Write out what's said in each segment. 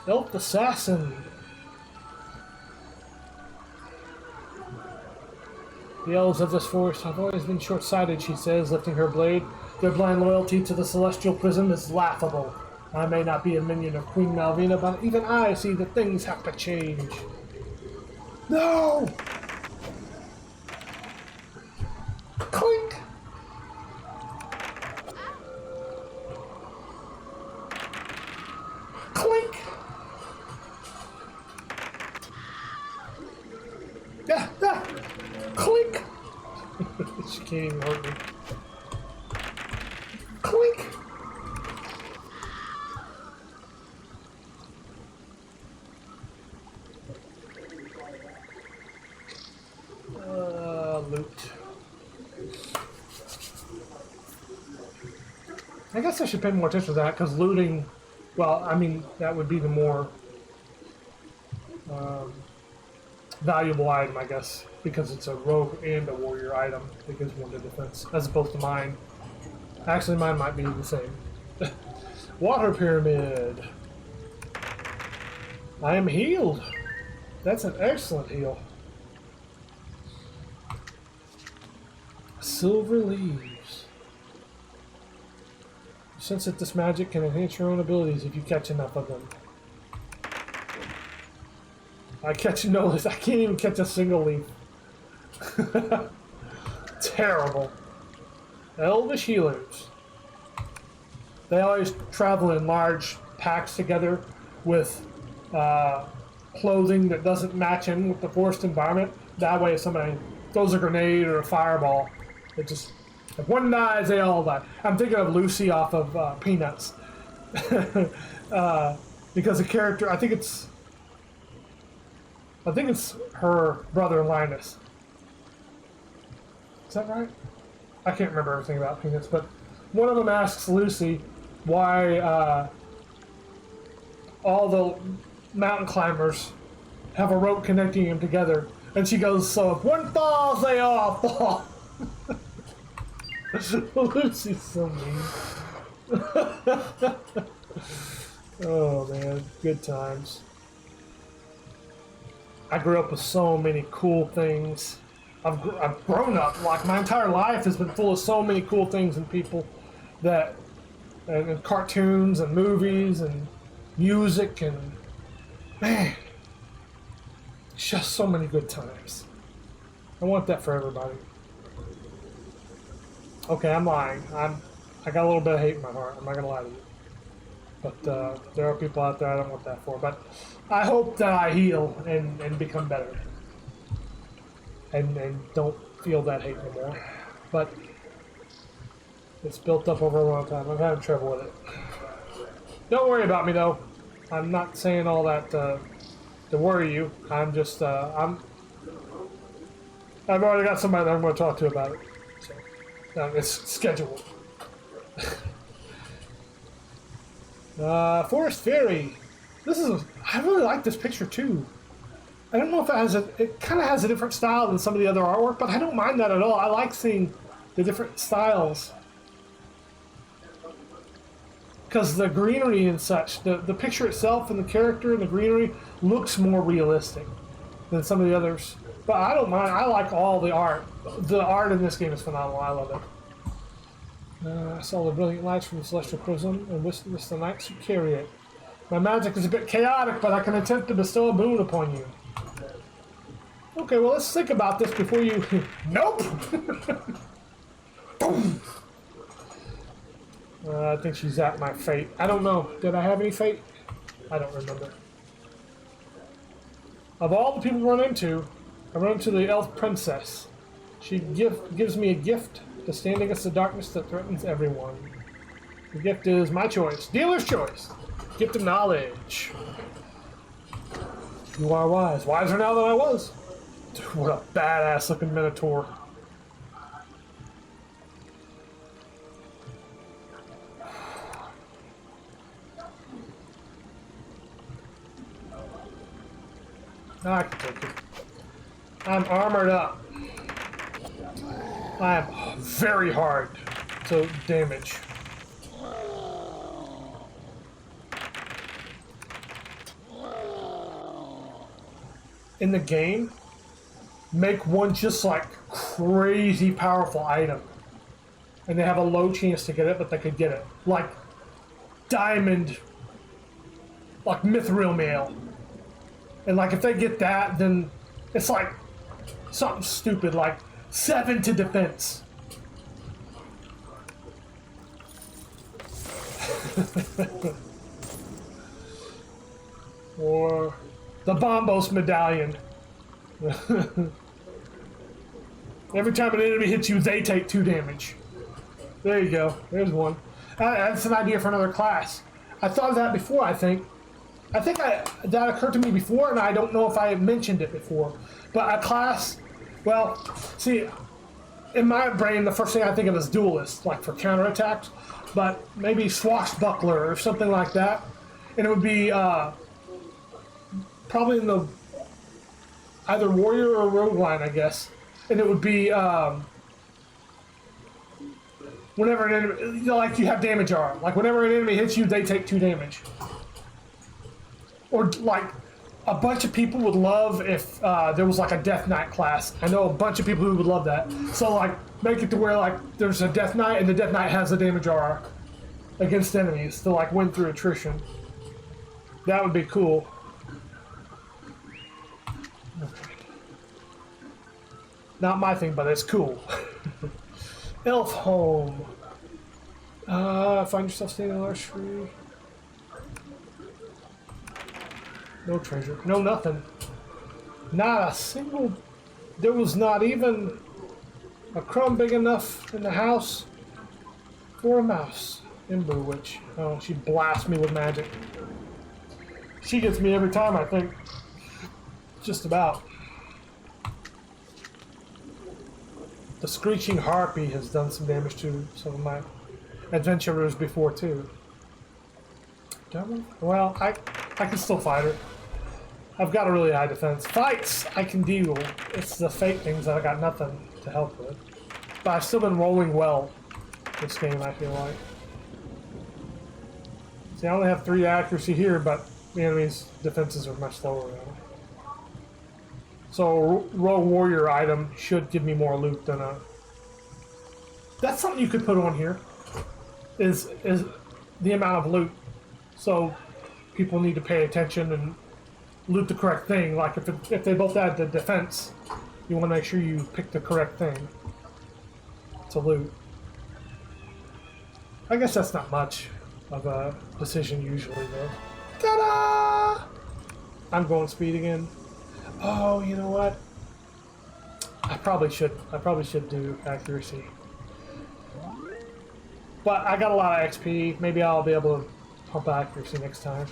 Elf assassin. The elves of this forest have always been short-sighted, she says, lifting her blade. Their blind loyalty to the celestial prism is laughable. I may not be a minion of Queen Malvina, but even I see that things have to change. No! Clink! Clink! Yeah, yeah! Clink! She can't even hurt me. Clink! Loot. I guess I should pay more attention to that, because looting, well, I mean, that would be the more valuable item, I guess, because it's a rogue and a warrior item that gives one to defense, as opposed to mine. Actually, mine might be the same. Water pyramid. I am healed. That's an excellent heal. Silver leaves. Sense that this magic can enhance your own abilities if you catch enough of them. I catch no, I can't even catch a single leaf. Terrible. Elvish healers. They always travel in large packs together with clothing that doesn't match in with the forest environment. That way if somebody throws a grenade or a fireball, it just, if one dies, they all die. I'm thinking of Lucy off of Peanuts. Because the character, I think it's her brother Linus. Is that right? I can't remember everything about Peanuts, but one of them asks Lucy why all the mountain climbers have a rope connecting them together. And she goes, so if one falls, they all fall. Lucy's so mean. Oh man, good times. I grew up with so many cool things. I've grown up, like my entire life has been full of so many cool things and people that, and cartoons and movies and music and, man, it's just so many good times. I want that for everybody. Okay, I'm lying. I got a little bit of hate in my heart. I'm not gonna lie to you. But there are people out there I don't want that for. But I hope that I heal and become better. And don't feel that hate anymore. But it's built up over a long time. I'm having trouble with it. Don't worry about me though. I'm not saying all that to worry you. I'm just I've already got somebody that I'm going to talk to about it. So it's scheduled. Forest Fairy. I really like this picture too. I don't know if it kind of has a different style than some of the other artwork, but I don't mind that at all. I like seeing the different styles. Because the greenery and such, the picture itself and the character and the greenery looks more realistic than some of the others. But I don't mind. I like all the art. The art in this game is phenomenal. I love it. I saw the brilliant lights from the celestial prism and witnessed the knights who carry it. My magic is a bit chaotic, but I can attempt to bestow a boon upon you. Okay, well, let's think about this before you... Nope! Boom! I think she's at my fate. I don't know. Did I have any fate? I don't remember. Of all the people I run into the elf princess. She gives me a gift to stand against the darkness that threatens everyone. The gift is my choice. Dealer's choice. Gift of knowledge. You are wise. Wiser now than I was. Dude, what a badass looking minotaur. I can take it. I'm armored up. I am very hard to damage. in the game make one just like crazy powerful item. And they have a low chance to get it, but they could get it. Like diamond, like mithril mail. And like if they get that, then it's like something stupid like 7 to defense. Or the Bombos medallion. Every time an enemy hits you, they take 2 damage. There you go. There's one. That's an idea for another class. I thought of that before, I think. That occurred to me before, and I don't know if I had mentioned it before. But a class, well, see, in my brain, the first thing I think of is duelist, like for counterattacks. But maybe swashbuckler or something like that. And it would be probably in the either warrior or rogue line, I guess. And it would be whenever an enemy, like you have damage arm. Like whenever an enemy hits you, they take 2 damage. Or like a bunch of people would love if there was like a Death Knight class. I know a bunch of people who would love that. So like make it to where like there's a Death Knight and the Death Knight has a damage aura against enemies to like win through attrition. That would be cool. Not my thing, but it's cool. Elf home. Find yourself standing on a large tree. No treasure. No nothing. Not a single... There was not even a crumb big enough in the house for a mouse. Ember Witch. Oh, she blasts me with magic. She gets me every time, I think. Just about. The Screeching Harpy has done some damage to some of my adventurers before, too. Well, I can still fight her. I've got a really high defense. Fights I can deal. It's the fake things that I got nothing to help with. But I've still been rolling well this game, I feel like. See, I only have 3 accuracy here, but the enemy's defenses are much lower now. So Rogue Warrior item should give me more loot than a... That's something you could put on here, is the amount of loot. So people need to pay attention and loot the correct thing. Like if they both add the defense, you want to make sure you pick the correct thing to loot. I guess that's not much of a decision usually, though. Ta-da! I'm going speed again. Oh, you know what? I probably should do accuracy. But I got a lot of XP. Maybe I'll be able to pump accuracy next time.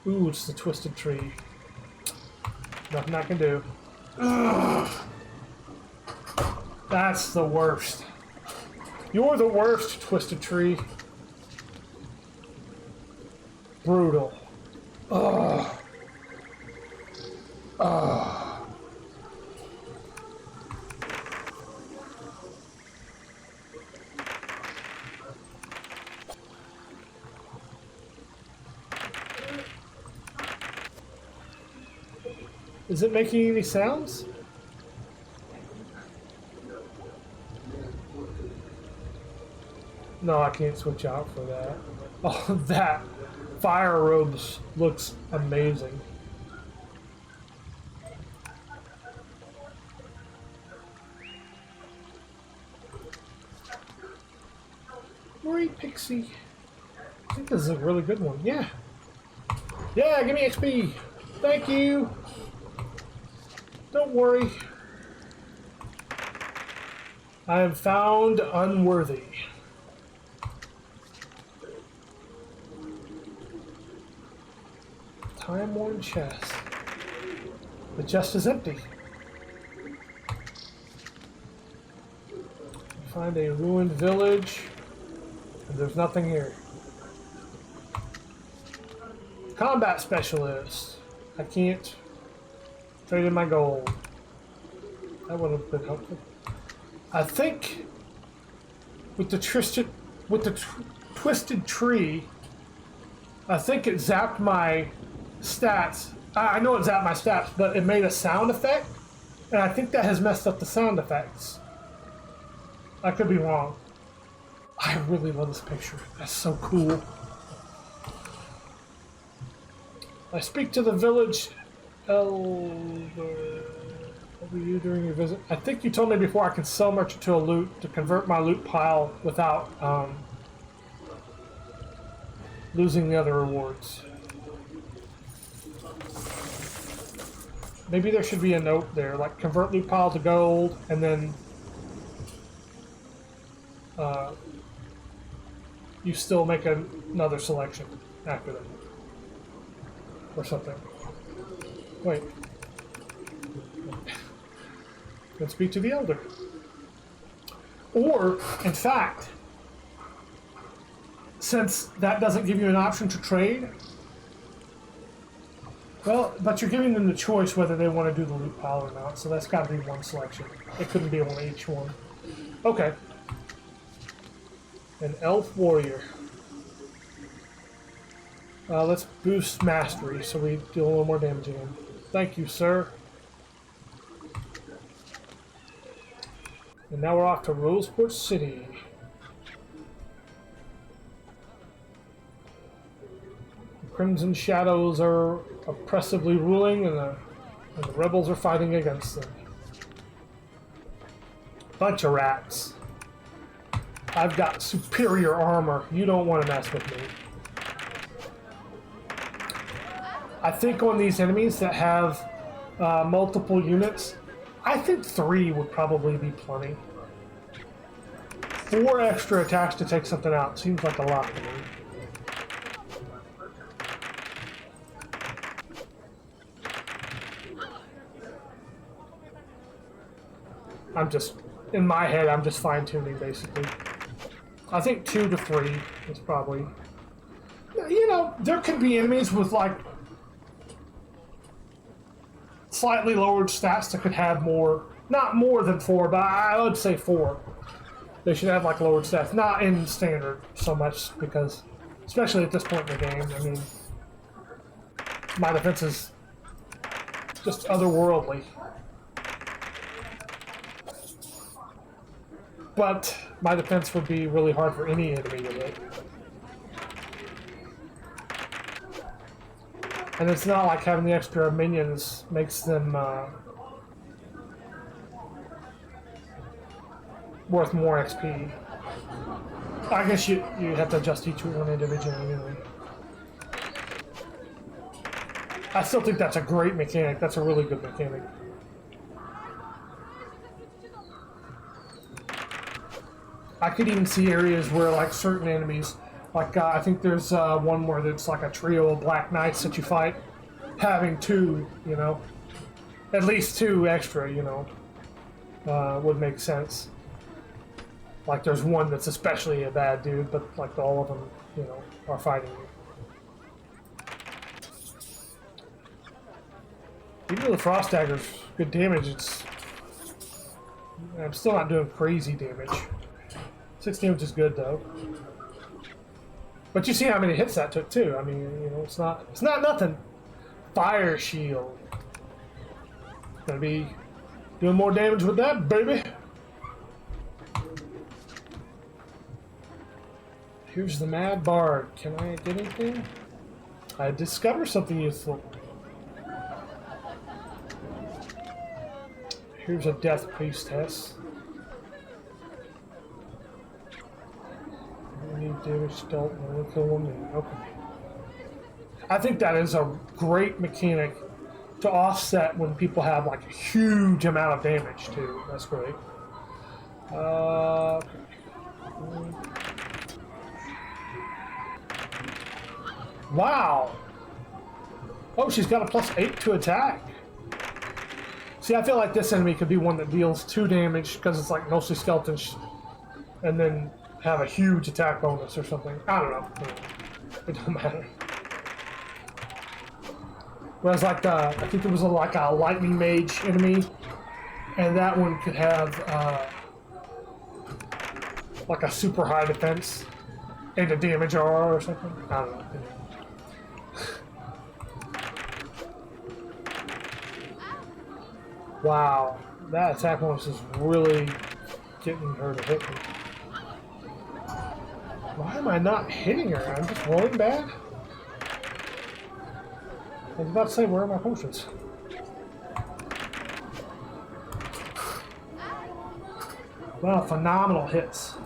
Ooh, it's the Twisted Tree. Nothing I can do. Ugh. That's the worst. You're the worst, Twisted Tree. Brutal. Ugh. Ugh. Is it making any sounds? No, I can't switch out for that. Oh, that fire robes looks amazing. Great Pixie. I think this is a really good one. Yeah. Yeah, give me XP. Thank you. Don't worry. I am found unworthy. Time-worn chest. The chest is empty. Find a ruined village. And there's nothing here. Combat specialist. I can't trade in my gold. That would have been helpful. I think with the twisted tree, I think it zapped my stats I know it's at my stats, but it made a sound effect, and I think that has messed up the sound effects. I could be wrong. I really love this picture. That's so cool. I speak to the village elder. What were you during your visit? I think you told me before I can sell merchant to a loot to convert my loot pile without losing the other rewards. Maybe there should be a note there, like convert loot pile to gold, and then you still make another selection after that. Or something. Wait. Let's speak to the elder. Or, in fact, since that doesn't give you an option to trade, well, but you're giving them the choice whether they want to do the loot pile or not, so that's got to be one selection. It couldn't be on each one. Okay. An elf warrior. Let's boost mastery so we do a little more damage again. Thank you, sir. And now we're off to Roseport City. The Crimson Shadows are oppressively ruling, and the rebels are fighting against them. Bunch of rats. I've got superior armor. You don't want to mess with me. I think on these enemies that have multiple units, I think 3 would probably be plenty. 4 extra attacks to take something out seems like a lot to me. I'm just, in my head, I'm just fine-tuning basically. I think 2 to 3 is probably... You know, there could be enemies with like slightly lowered stats that could have more, not more than 4, but I would say 4. They should have like lowered stats, not in standard so much, because especially at this point in the game, I mean, my defense is just otherworldly. But my defense would be really hard for any enemy to hit. And it's not like having the extra minions makes them worth more XP. I guess you have to adjust each one individually, anyway. I still think that's a great mechanic. That's a really good mechanic. I could even see areas where, like, certain enemies, like, I think there's one where it's like a trio of Black Knights that you fight, having 2, you know, at least 2 extra, you know, would make sense. Like, there's one that's especially a bad dude, but, like, all of them, you know, are fighting you. Even though the Frost Dagger's good damage, I'm still not doing crazy damage. 6 damage is good, though. But you see how many hits that took, too. I mean, you know, it's not nothing. Fire Shield. Gonna be doing more damage with that, baby. Here's the Mad Bard. Can I get anything? I discovered something useful. Here's a Death Priestess. Need damage dealt with the woman. Okay. I think that is a great mechanic to offset when people have like a huge amount of damage too. That's great. Okay. Wow. Oh, she's got a +8 to attack. See, I feel like this enemy could be one that deals 2 damage because it's like mostly skeletons, and then have a huge attack bonus or something. I don't know. It don't matter. Whereas like I think there was like a lightning mage enemy, and that one could have like a super high defense and a damage R or something. I don't know. Wow, that attack bonus is really getting her to hit me. Why am I not hitting her? I'm just rolling bad? I was about to say, where are my potions? Wow, phenomenal hits.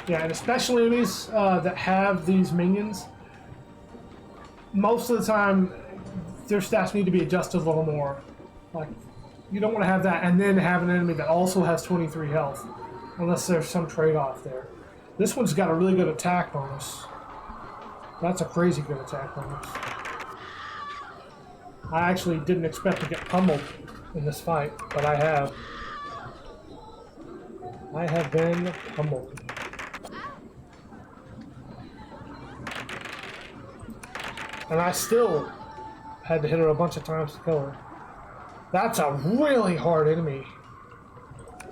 Yeah, and especially enemies that have these minions, most of the time their stats need to be adjusted a little more. Like, you don't want to have that and then have an enemy that also has 23 health, unless there's some trade-off there. This one's got a really good attack bonus. That's a crazy good attack bonus. I actually didn't expect to get pummeled in this fight, but I have. I have been pummeled. And I still had to hit her a bunch of times to kill her. That's a really hard enemy.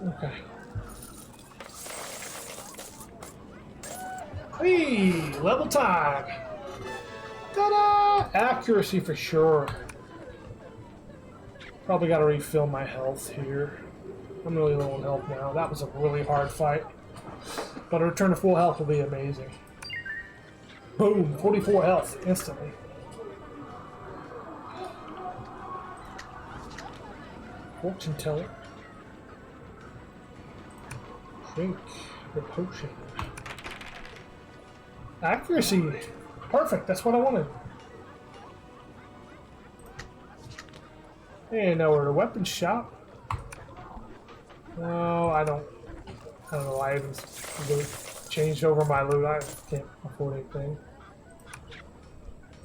Okay. Hey, level time. Ta-da! Accuracy for sure. Probably got to refill my health here. I'm really low on health now. That was a really hard fight. But a return to full health will be amazing. Boom, 44 health instantly. Fortune teller. Drink the potion. Accuracy. Perfect, that's what I wanted. And now we're at a weapons shop. No, I don't know why I even changed over my loot. I can't afford anything.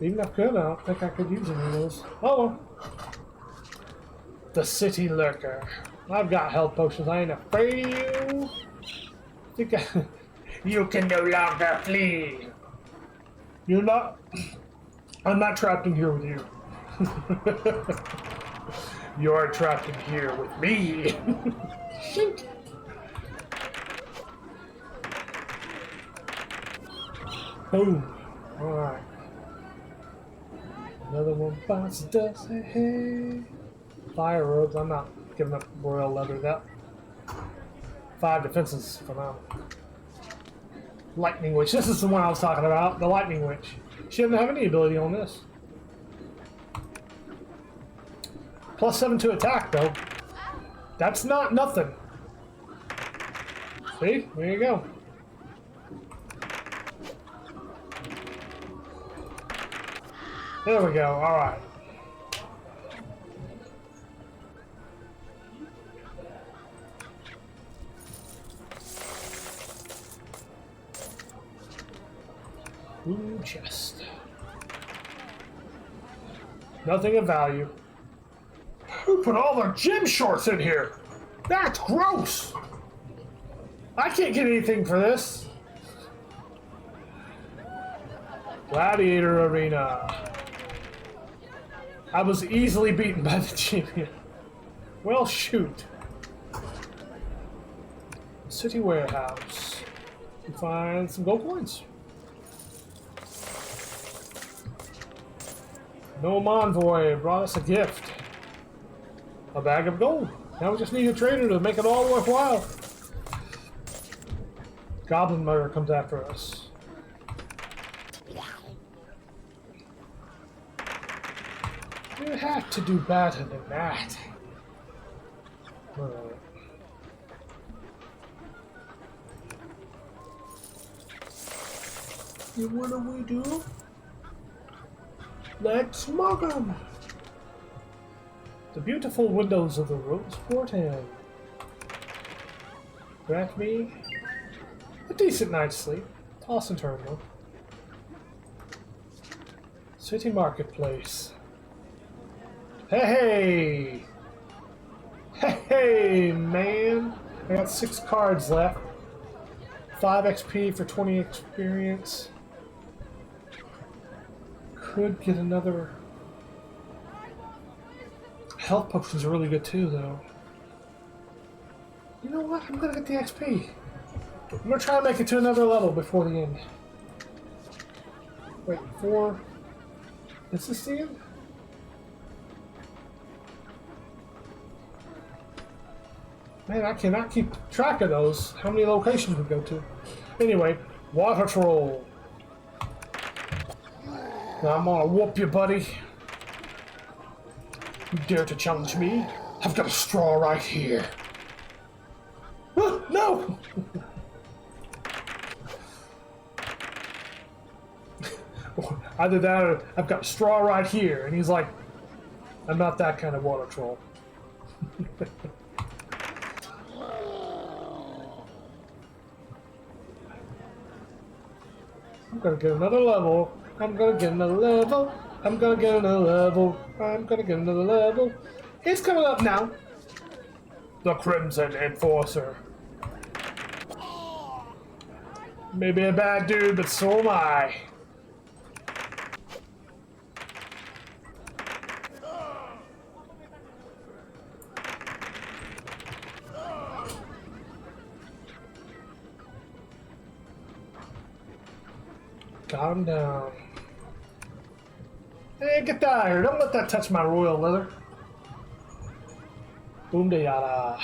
Even if I could, I don't think I could use any of those. Oh well. The city lurker. I've got health potions. I ain't afraid of you. You can no longer flee. You're not. I'm not trapped in here with you. You're trapped in here with me. Shoot. Boom. Alright. Another one bites the dust. Hey, hey. Fire robes. I'm not giving up royal leather. That 5 defenses phenomenal. Lightning Witch. This is the one I was talking about. The Lightning Witch. She doesn't have any ability on this. +7 to attack, though. That's not nothing. See? There you go. There we go. All right. Blue chest. Nothing of value. Who put all their gym shorts in here? That's gross. I can't get anything for this. Gladiator Arena. I was easily beaten by the champion. Well, shoot. City warehouse. You find some gold coins. Gnome Envoy brought us a gift. A bag of gold. Now we just need a trader to make it all worthwhile. Goblin Murder comes after us. You have to do better than that. Alright. What do we do? Let's smug them! The beautiful windows of the Rose Portan grant me a decent night's sleep. Toss and turn though. City Marketplace. Hey! Hey, man! I got 6 cards left. 5 XP for 20 experience. Could get another. Health potions are really good too, though. You know what? I'm gonna get the XP. I'm gonna try and make it to another level before the end. Wait, 4. Is this the end? Man, I cannot keep track of those. How many locations we go to? Anyway, water troll. Now I'm gonna whoop you, buddy. You dare to challenge me? I've got a straw right here. No! Either that or I've got a straw right here. And he's like, I'm not that kind of water troll. I'm gonna get another level. I'm gonna get another level. I'm gonna get another level. I'm gonna get another level. It's coming up now. The Crimson Enforcer. Maybe a bad dude, but so am I. Calm down. Hey, get that out of here. Don't let that touch my royal leather. Boom de yada.